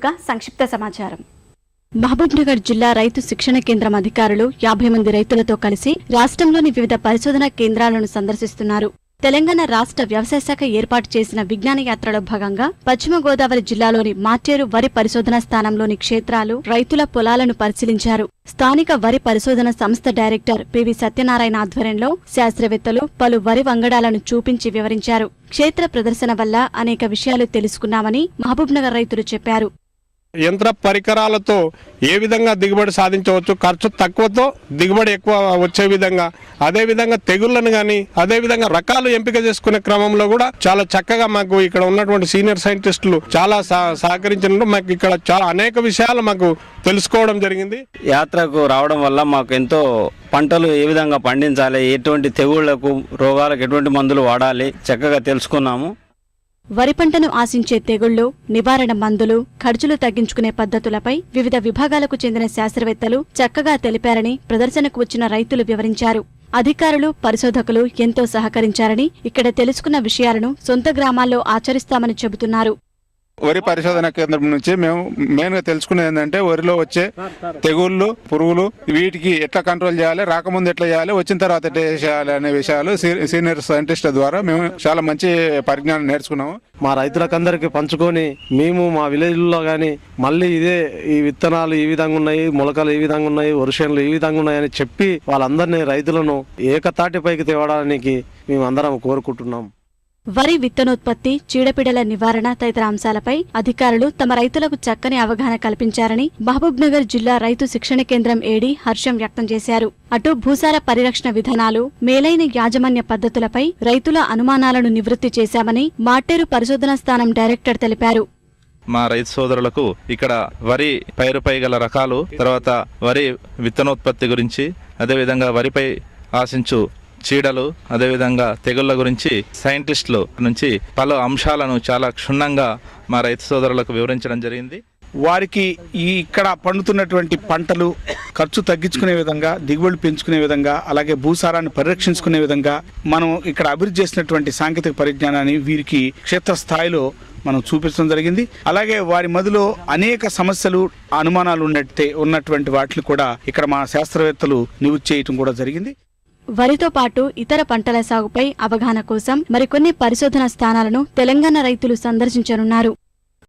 సంక్షిప్త సమాచారం. మహబూబ్నగర్ జిల్లా రైతు శిక్షణ కేంద్రం అధికారులు 50 మంది రైతులతో కలిసి రాష్ట్రంలోని వివిధ పరిశోధనా కేంద్రాలను సందర్శిస్తున్నారు. తెలంగాణ రాష్ట్ర వ్యవసాయ శాఖ ఏర్పాటు చేసిన విజ్ఞాన యాత్రలో భాగంగా పశ్చిమ గోదావరి జిల్లాలోని మార్టేరు వరి పరిశోధనా స్థానంలోని క్షేత్రాలు, రైతుల పొలాలను పరిశీలించారు. స్థానిక వరి పరిశోధన సంస్థ డైరెక్టర్ పివి సత్యనారాయణ ఆధ్వర్యంలో శాస్త్రవేత్తలు పలు వరి వంగడాలను చూపించి వివరించారు. క్షేత్ర ప్రదర్శన వల్ల అనేక విషయాలు తెలుసుకున్నామని మహబూబ్నగర్ రైతులు చెప్పారు. యంత్ర పరికరాలతో ఏ విధంగా దిగుబడి సాధించవచ్చు, ఖర్చు తక్కువతో దిగుబడి ఎక్కువ వచ్చే విధంగా, అదేవిధంగా తెగుళ్లను కానీ అదేవిధంగా రకాలు ఎంపిక చేసుకునే క్రమంలో కూడా చాలా చక్కగా మాకు ఇక్కడ ఉన్నటువంటి సీనియర్ సైంటిస్టులు చాలా సహకరించినట్టు మాకు ఇక్కడ చాలా అనేక విషయాలు మాకు తెలుసుకోవడం జరిగింది. యాత్రకు రావడం వల్ల మాకు ఎంతో పంటలు ఏ విధంగా పండించాలి, ఎటువంటి తెగుళ్లకు రోగాలకు ఎటువంటి మందులు వాడాలి చక్కగా తెలుసుకున్నాము. వరి పంటను ఆశించే తెగుళ్లు, నివారణ మందులు, ఖర్చులు తగ్గించుకునే పద్ధతులపై వివిధ విభాగాలకు చెందిన శాస్త్రవేత్తలు చక్కగా తెలిపారని ప్రదర్శనకు వచ్చిన రైతులు వివరించారు. అధికారులు, పరిశోధకులు ఎంతో సహకరించారని, ఇక్కడ తెలుసుకున్న విషయాలను సొంత గ్రామాల్లో ఆచరిస్తామని చెబుతున్నారు. వరి పరిశోధన కేంద్రం నుంచి మేము మెయిన్ గా తెలుసుకునేది ఏంటంటే వరిలో వచ్చే తెగుళ్ళు, పురుగులు వీటికి ఎట్లా కంట్రోల్ చేయాలి, రాకముందు ఎట్లా చేయాలి, వచ్చిన తర్వాత ఎట్లా చేయాలి అనే విషయాలు సీనియర్ సైంటిస్టుల ద్వారా మేము చాలా మంచి పరిజ్ఞానం నేర్చుకున్నాము. మా రైతులకందరికి పంచుకొని మేము మా విలేజ్లో కానీ మళ్ళీ ఈ విత్తనాలు ఈ విధంగా ఉన్నాయి, మొలకలు ఈ విధంగా ఉన్నాయి, వర్షన్లు ఈ విధంగా ఉన్నాయని చెప్పి వాళ్ళందరినీ రైతులను ఏకతాటిపైకి తేవడానికి మేము అందరం కోరుకుంటున్నాం. వరి విత్తనోత్పత్తి, చీడపీడల నివారణ తదితర అంశాలపై అధికారులు తమ రైతులకు చక్కని అవగాహన కల్పించారని మహబూబ్నగర్ జిల్లా రైతు శిక్షణ కేంద్రం ఏడీ హర్షం వ్యక్తం చేశారు. అటు భూసార పరిరక్షణ విధానాలు, మేలైన యాజమాన్య పద్ధతులపై రైతుల అనుమానాలను నివృత్తి చేశామని మార్టేరు పరిశోధనా స్థానం డైరెక్టర్ తెలిపారు. మా రైతు సోదరులకు ఇక్కడ వరి పైరుపై గల రకాలు, తర్వాత వరి విత్తనోత్పత్తి గురించి, అదేవిధంగా వరిపై ఆశించు చీడలు, అదేవిధంగా తెగుళ్ల గురించి సైంటిస్టులు నుంచి పలు అంశాలను చాలా క్షుణ్ణంగా మా రైతు సోదరులకు వివరించడం జరిగింది. వారికి ఇక్కడ పండుతున్నటువంటి పంటలు ఖర్చు తగ్గించుకునే విధంగా, దిగుబడి పెంచుకునే విధంగా, అలాగే భూసారాన్ని పరిరక్షించుకునే విధంగా మనం ఇక్కడ అభివృద్ధి చేసినటువంటి సాంకేతిక పరిజ్ఞానాన్ని వీరికి క్షేత్రస్థాయిలో మనం చూపించడం జరిగింది. అలాగే వారి మధ్యలో అనేక సమస్యలు, అనుమానాలు ఉన్నటువంటి వాటిని కూడా ఇక్కడ మా శాస్త్రవేత్తలు నివృత్తి చేయటం కూడా జరిగింది. వరితో పాటు ఇతర పంటల సాగుపై అవగాహన కోసం మరికొన్ని పరిశోధనా స్థానాలను తెలంగాణ రైతులు సందర్శించనున్నారు.